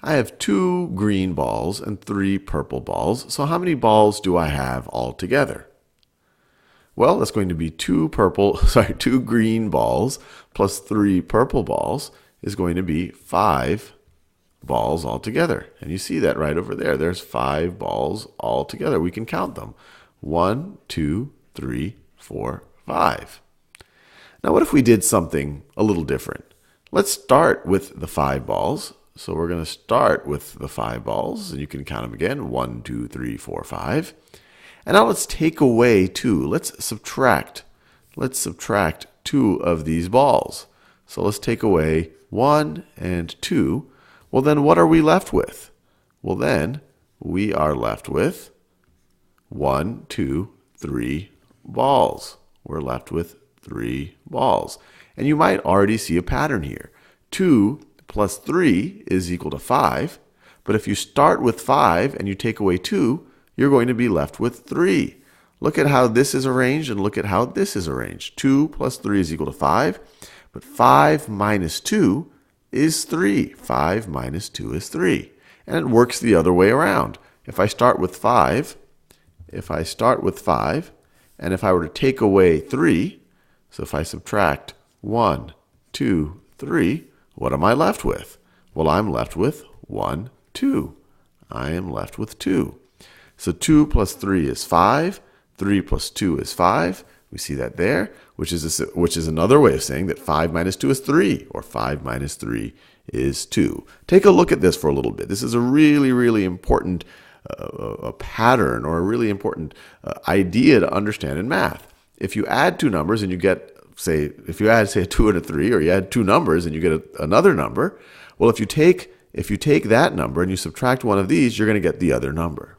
I have 2 green balls and 3 purple balls. So how many balls do I have altogether? Well, that's going to be 2 green balls plus 3 purple balls is going to be 5 balls altogether. And you see that right over there. There's 5 balls altogether. We can count them. 1, 2, 3, 4, 5. Now, what if we did something a little different? Let's start with the 5 balls. So we're going to start with the 5 balls, and you can count them again. 1, 2, 3, 4, 5. And now let's take away 2. Let's subtract 2 of these balls. So let's take away 1 and 2. Well, then what are we left with? Well, then we are left with 1, 2, 3 balls. We're left with 3 balls. And you might already see a pattern here. 2 plus 3 is equal to 5. But if you start with 5 and you take away 2, you're going to be left with 3. Look at how this is arranged and look at how this is arranged. 2 plus 3 is equal to 5. But 5 minus 2 is 3. 5 minus 2 is 3. And it works the other way around. If I start with 5, and if I were to take away 3, so if I subtract 1, 2, 3, what am I left with? Well, I'm left with 1, 2. I am left with 2. So 2 plus 3 is 5. 3 plus 2 is 5. We see that there, which is another way of saying that 5 minus 2 is 3, or 5 minus 3 is 2. Take a look at this for a little bit. This is a really, really important a pattern or a really important idea to understand in math. If you add 2 numbers and you get, if you add, say, a 2 and a 3, or you add 2 numbers and you get another number, well, if you take that number and you subtract one of these, you're going to get the other number.